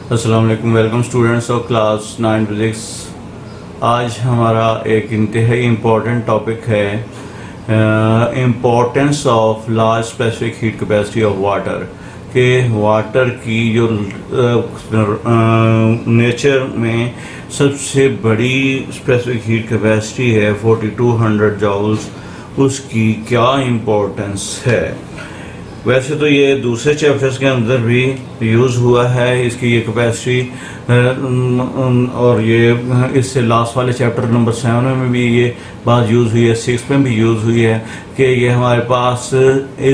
अस्सलाम वालेकुम। Welcome students of class 9 physics. आज हमारा एक इंतहाई इम्पोर्टेंट टॉपिक है importance of large specific heat capacity of water के वाटर की जो नेचर में सबसे बड़ी स्पेसिफिक हीट कैपेसिटी है 4200 जॉल्स, उसकी क्या इम्पोर्टेंस है। वैसे तो ये दूसरे चैप्टर्स के अंदर भी यूज़ हुआ है इसकी ये कैपेसिटी, और ये इससे लास्ट वाले चैप्टर नंबर 7 में भी ये बात यूज़ हुई है, 6 में भी यूज़ हुई है कि ये हमारे पास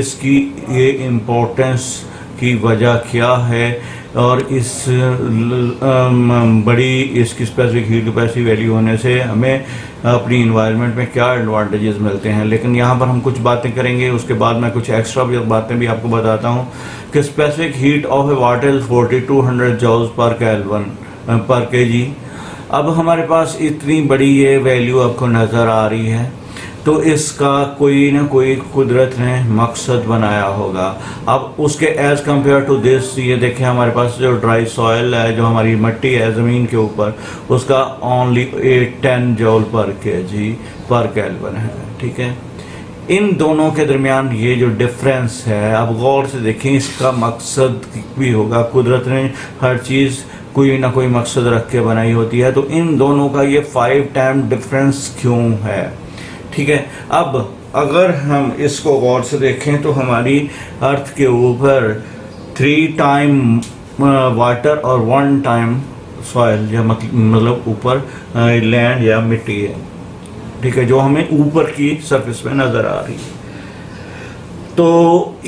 इसकी ये इम्पोर्टेंस की वजह क्या है और इस बड़ी इसकी स्पेसिफिक हीट कैपेसिटी वैल्यू होने से हमें अपनी इन्वायरमेंट में क्या एडवांटेजेस मिलते हैं। लेकिन यहाँ पर हम कुछ बातें करेंगे, उसके बाद मैं कुछ एक्स्ट्रा बातें भी आपको बताता हूँ कि specific heat of A water 4200 joules पर केल्विन पर केजी। अब हमारे पास इतनी बड़ी ये वैल्यू आपको नज़र आ रही है तो इसका कोई ना कोई कुदरत ने मकसद बनाया होगा। अब उसके एज़ कम्पेयर टू दिस ये देखें, हमारे पास जो ड्राई सॉइल है, जो हमारी मिट्टी है ज़मीन के ऊपर, उसका ओनली 10 जॉल पर केजी पर केल्विन है। ठीक है, इन दोनों के दरमियान ये जो डिफरेंस है, अब गौर से देखें, इसका मकसद भी होगा। कुदरत ने हर चीज़ कोई ना कोई मकसद रख के बनाई होती है, तो इन दोनों का ये 5 टाइम डिफरेंस क्यों है। ठीक है, अब अगर हम इसको गौर से देखें तो हमारी अर्थ के ऊपर 3 टाइम वाटर और 1 टाइम सॉइल या मतलब ऊपर लैंड या मिट्टी है। ठीक है, जो हमें ऊपर की सरफेस पे नज़र आ रही है। तो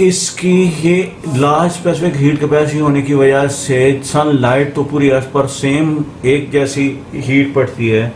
इसकी ये लार्ज स्पेसिफिक हीट कैपेसिटी होने की वजह से सनलाइट तो पूरी अर्थ पर सेम एक जैसी हीट पड़ती है,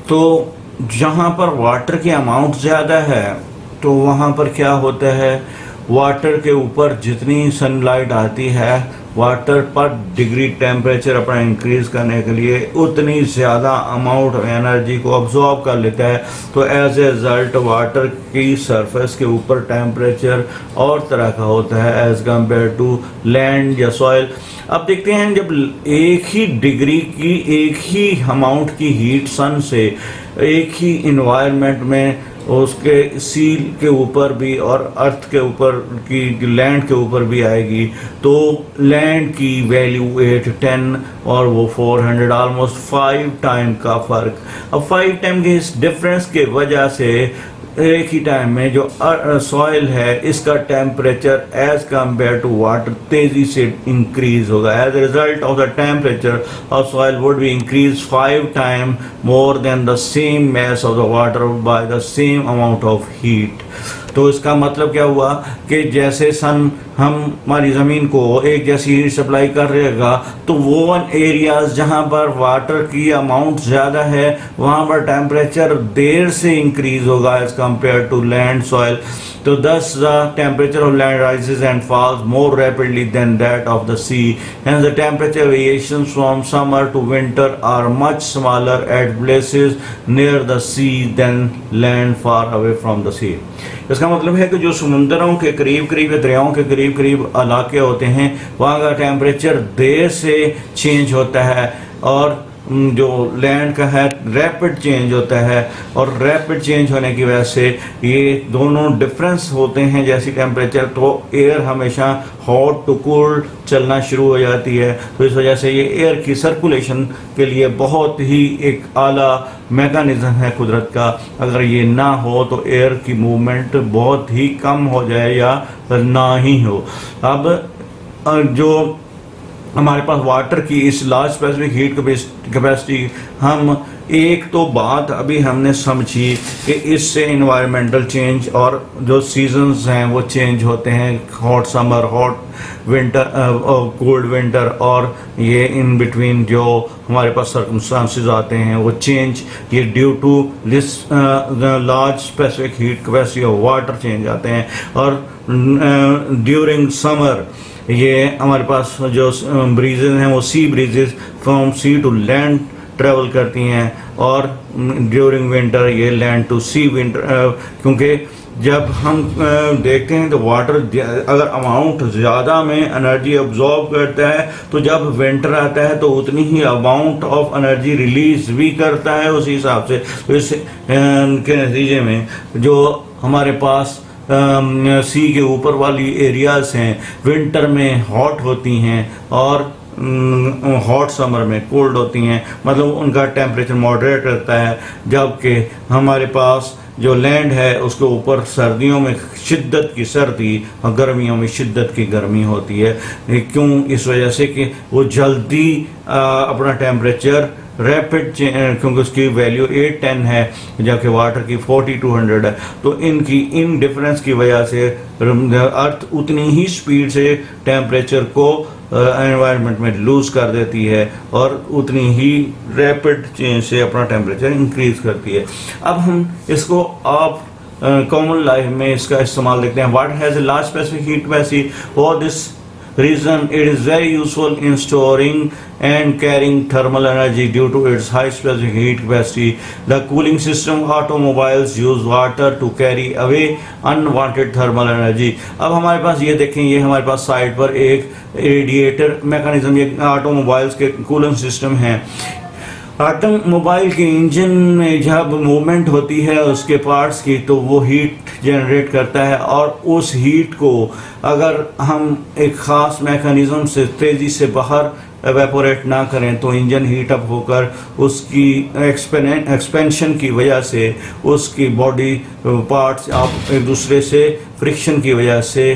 तो जहाँ पर वाटर की अमाउंट ज़्यादा है तो वहाँ पर क्या होता है, वाटर के ऊपर जितनी सनलाइट आती है, वाटर पर डिग्री टेम्परेचर अपना इंक्रीज़ करने के लिए उतनी ज़्यादा अमाउंट ऑफ एनर्जी को अब्जॉर्ब कर लेता है। तो एज ए रिज़ल्ट वाटर की सरफेस के ऊपर टेम्परेचर और तरह का होता है एज़ कम्पेयर टू लैंड या सॉइल। अब देखते हैं, जब एक ही डिग्री की एक ही अमाउंट की हीट सन से एक ही इन्वायरमेंट में उसके सी के ऊपर भी और अर्थ के ऊपर की लैंड के ऊपर भी आएगी, तो लैंड की वैल्यू 810 और वो 400, ऑलमोस्ट 5 टाइम का फ़र्क। अब 5 टाइम के इस डिफरेंस के वजह से एक ही टाइम में जो सॉइल है इसका temperature as compare to water तेज़ी से इंक्रीज होगा। As a result of the temperature of soil would be increase 5 time more than the same mass of the water by the same amount of heat. तो इसका मतलब क्या हुआ कि जैसे सन हमारी ज़मीन को एक जैसी हीट सप्लाई कर रहेगा, तो वो एरियाज़ जहाँ पर वाटर की अमाउंट ज़्यादा है वहाँ पर टेम्परेचर देर से इंक्रीज़ होगा as compare to land soil. तो thus the temperature of land rises and falls more rapidly than that of the sea, and the temperature variations from summer to winter are much smaller at places near the sea than land far away from the sea. इसका मतलब है कि जो समुंदरों के करीब करीब या दरियाओं के करीब करीब इलाके होते हैं वहाँ का टेम्परेचर देर से चेंज होता है, और जो लैंड का है रैपिड चेंज होता है, और रैपिड चेंज होने की वजह से ये दोनों डिफरेंस होते हैं जैसी टेम्परेचर, तो एयर हमेशा हॉट टू कूल चलना शुरू हो जाती है। तो इस वजह से ये एयर की सर्कुलेशन के लिए बहुत ही एक आला मैकेनिज़्म है कुदरत का। अगर ये ना हो तो एयर की मूवमेंट बहुत ही कम हो जाए या ना ही हो। अब जो हमारे पास वाटर की इस लार्ज स्पेसिफिक हीट कैपेसिटी, हम एक तो बात अभी हमने समझी कि इससे इन्वायरमेंटल चेंज और जो सीजन्स हैं वो चेंज होते हैं, hot summer, hot winter, cold winter, और ये इन बिटवीन जो हमारे पास सर्कमस्टांसेस आते हैं वो चेंज, ये due to this large specific heat capacity of water change आते हैं। और ड्यूरिंग समर ये हमारे पास जो ब्रीजेज हैं वो sea breezes from sea to land travel करती हैं, और ड्यूरिंग विंटर ये लैंड टू सी विंटर, क्योंकि जब हम देखते हैं तो वाटर अगर अमाउंट ज़्यादा में एनर्जी अब्जॉर्ब करता है, तो जब विंटर आता है तो उतनी ही अमाउंट ऑफ एनर्जी रिलीज भी करता है उसी हिसाब से। तो इस के नतीजे में जो हमारे पास सी के ऊपर वाली एरियाज़ हैं विंटर में हॉट होती हैं और हॉट समर में कोल्ड होती हैं, मतलब उनका टेम्परेचर मॉडरेट रहता है, जबकि हमारे पास जो लैंड है उसके ऊपर सर्दियों में शिद्दत की सर्दी और गर्मियों में शिद्दत की गर्मी होती है। क्यों? इस वजह से कि वो जल्दी अपना टेम्परेचर रैपिड, क्योंकि उसकी वैल्यू 810 है जबकि वाटर की 4200 है, तो इन डिफरेंस की वजह से अर्थ उतनी ही स्पीड से टेम्परेचर को एनवायरनमेंट में लूज कर देती है और उतनी ही रैपिड चेंज से अपना टेम्परेचर इंक्रीज करती है। अब हम इसको आप कॉमन लाइफ में इसका इस्तेमाल देखते हैं। Water has a large specific heat capacity, for this reason it is very useful in storing and carrying thermal energy due to its high specific heat capacity. The cooling system of automobiles use water to carry away unwanted thermal energy. अब हमारे पास ये देखें, ये हमारे पास side पर एक radiator mechanism, ये automobiles के कूलिंग सिस्टम है। ऑटोमोबाइल के इंजन में जब मूवमेंट होती है उसके पार्ट्स की, तो वो हीट जनरेट करता है, और उस हीट को अगर हम एक ख़ास मैकेनिज़्म से तेज़ी से बाहर एवेपोरेट ना करें तो इंजन हीट अप होकर उसकी एक्सपेंशन की वजह से उसकी बॉडी पार्ट्स आप एक दूसरे से फ्रिक्शन की वजह से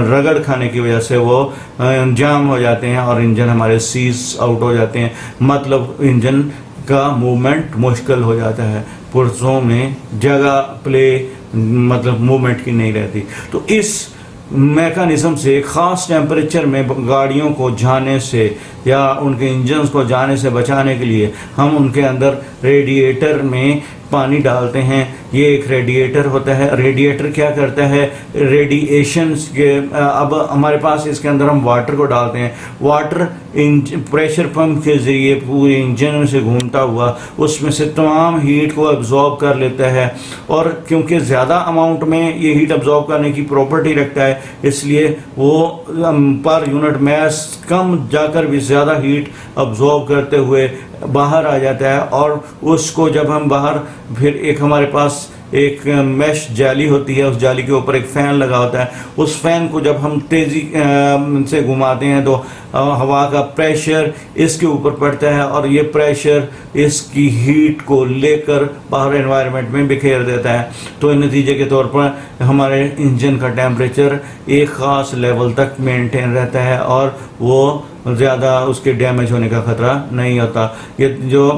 रगड़ खाने की वजह से वो जाम हो जाते हैं और इंजन हमारे सीज आउट हो जाते हैं, मतलब इंजन का मूवमेंट मुश्किल हो जाता है। पुर्जों में जगह प्ले मतलब मूवमेंट की नहीं रहती। तो इस मैकेनिज़्म से ख़ास टेम्परेचर में गाड़ियों को जाने से या उनके इंजन्स को जाने से बचाने के लिए हम उनके अंदर रेडिएटर में पानी डालते हैं। ये एक रेडिएटर होता है। रेडिएटर क्या करता है? रेडिएशंस के अब हमारे पास इसके अंदर हम वाटर को डालते हैं। वाटर प्रेशर पंप के ज़रिए पूरे इंजन से घूमता हुआ उसमें से तमाम हीट को अब्जॉर्ब कर लेता है, और क्योंकि ज़्यादा अमाउंट में ये हीट अब्जॉर्ब करने की प्रॉपर्टी रखता है, इसलिए वो पर यूनिट मास कम जाकर भी ज़्यादा हीट अब्जॉर्ब करते हुए बाहर आ जाता है। और उसको जब हम बाहर, फिर एक हमारे पास एक मैश जाली होती है, उस जाली के ऊपर एक फ़ैन लगा होता है। उस फ़ैन को जब हम तेज़ी से घुमाते हैं तो हवा का प्रेशर इसके ऊपर पड़ता है और ये प्रेशर इसकी हीट को लेकर बाहर एनवायरनमेंट में बिखेर देता है। तो नतीजे के तौर पर हमारे इंजन का टेम्परेचर एक ख़ास लेवल तक मेंटेन रहता है और वो ज़्यादा उसके डैमेज होने का ख़तरा नहीं होता। ये जो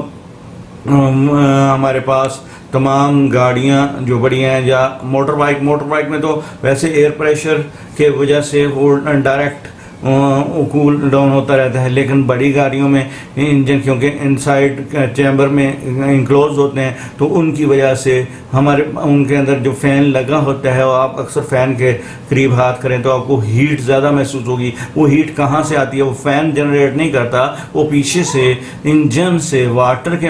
हमारे पास तमाम गाड़ियाँ जो बड़ी हैं या मोटर बाइक में तो वैसे एयर प्रेशर के वजह से वो डायरेक्ट कूल डाउन होता रहता है, लेकिन बड़ी गाड़ियों में इंजन क्योंकि इनसाइड चैम्बर में इंक्लोज होते हैं तो उनकी वजह से हमारे उनके अंदर जो फ़ैन लगा होता है, और आप अक्सर फ़ैन के करीब हाथ करें तो आपको हीट ज़्यादा महसूस होगी। वो हीट कहाँ से आती है? वो फ़ैन जनरेट नहीं करता, वो पीछे से इंजन से वाटर के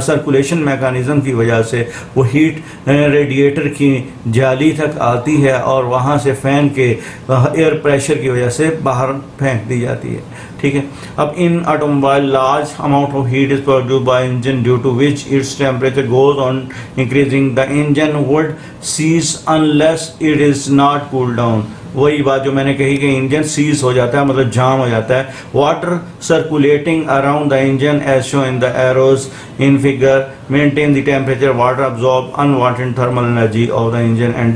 सर्कुलेशन मैकेनिज़्म की वजह से वो हीट रेडिएटर की जाली तक आती है और वहाँ से फ़ैन के एयर प्रेशर की वजह से बाहर फेंक दी जाती है। ठीक है। अब in automobile large amount of heat is produced by engine due to which its temperature goes on increasing. The engine would cease unless it is not cool down. वही बात जो मैंने कही कि इंजन सीज हो जाता है, मतलब जाम हो जाता है। Water circulating around the engine as show in the arrows in figure maintain the temperature. Water absorb unwanted thermal energy of the engine and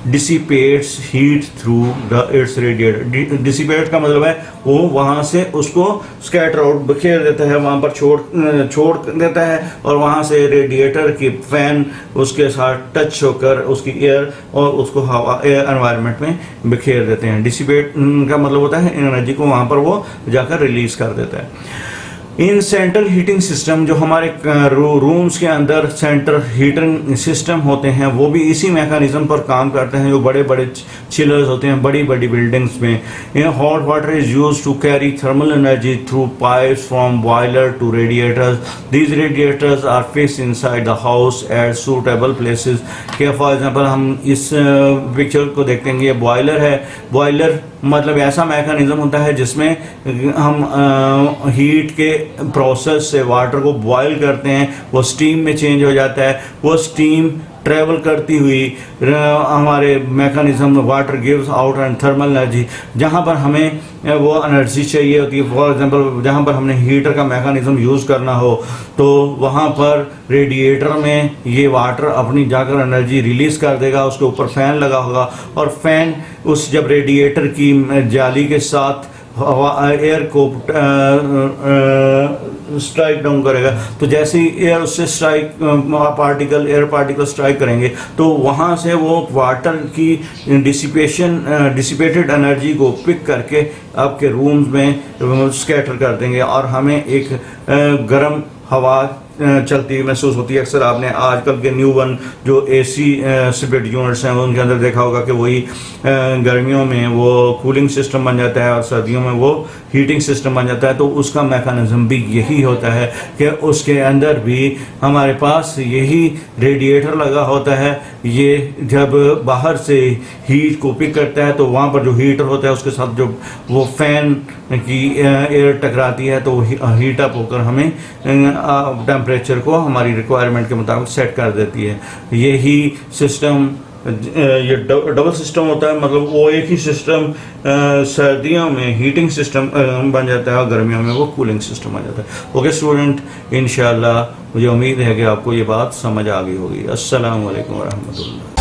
dissipates heat through the its radiator. Dissipate का मतलब है वो वहाँ से उसको scatter out बिखेर देता है, वहाँ पर छोड़ देता है और वहाँ से रेडिएटर की फैन उसके साथ टच होकर उसकी एयर और उसको हवा एयर एनवायरनमेंट में बिखेर देते हैं। डिसिपेट का मतलब होता है एनर्जी को वहाँ पर वो जाकर रिलीज कर देता है। इन सेंट्रल हीटिंग सिस्टम जो हमारे रूम्स के अंदर सेंट्रल हीटिंग सिस्टम होते हैं वो भी इसी मैकेनिज्म पर काम करते हैं। जो बड़े बड़े चिलर्स होते हैं बड़ी बड़ी बिल्डिंग्स में, hot water is used to carry thermal energy through pipes from boiler to radiators. These radiators are fixed inside the house at suitable places. के फॉर एग्जांपल हम इस पिक्चर को देखते हैं, ये बॉयलर है। बॉयलर मतलब ऐसा मैकेनिज्म होता है जिसमें हम हीट के प्रोसेस से वाटर को बॉयल करते हैं, वो स्टीम में चेंज हो जाता है। वो स्टीम ट्रेवल करती हुई हमारे mechanism water gives out and thermal energy. जहाँ पर हमें वो एनर्जी चाहिए होती है, फॉर एग्जांपल जहाँ पर हमने हीटर का मैकेनिज्म यूज़ करना हो तो वहाँ पर रेडिएटर में ये वाटर अपनी जाकर एनर्जी रिलीज़ कर देगा। उसके ऊपर फ़ैन लगा होगा और फैन उस जब रेडिएटर की जाली के साथ हवा एयर को स्ट्राइक डाउन करेगा, तो जैसे ही एयर उससे स्ट्राइक एयर पार्टिकल स्ट्राइक करेंगे तो वहाँ से वो वाटर की डिसिपेटेड एनर्जी को पिक करके आपके रूम्स में स्कैटर कर देंगे और हमें एक गर्म हवा चलती हुई महसूस होती है। अक्सर आपने आजकल के न्यू वन जो एसी स्प्लिट यूनिट्स हैं उनके अंदर देखा होगा कि वही गर्मियों में वो कूलिंग सिस्टम बन जाता है और सर्दियों में वो हीटिंग सिस्टम बन जाता है। तो उसका मैकेनिज्म भी यही होता है कि उसके अंदर भी हमारे पास यही रेडिएटर लगा होता है। ये जब बाहर से हीट को पिक करता है तो वहाँ पर जो हीटर होता है उसके साथ जो वो फैन की एयर टकराती है तो हीट अप होकर हमें टेम्परेचर को हमारी रिक्वायरमेंट के मुताबिक सेट कर देती है। यही सिस्टम ये डबल सिस्टम होता है, मतलब वो एक ही सिस्टम सर्दियों में हीटिंग सिस्टम बन जाता है और गर्मियों में वो कूलिंग सिस्टम बन जाता है। ओके स्टूडेंट, इंशाल्लाह मुझे उम्मीद है कि आपको ये बात समझ आ गई होगी। अस्सलाम वालेकुम व रहमतुल्लाह।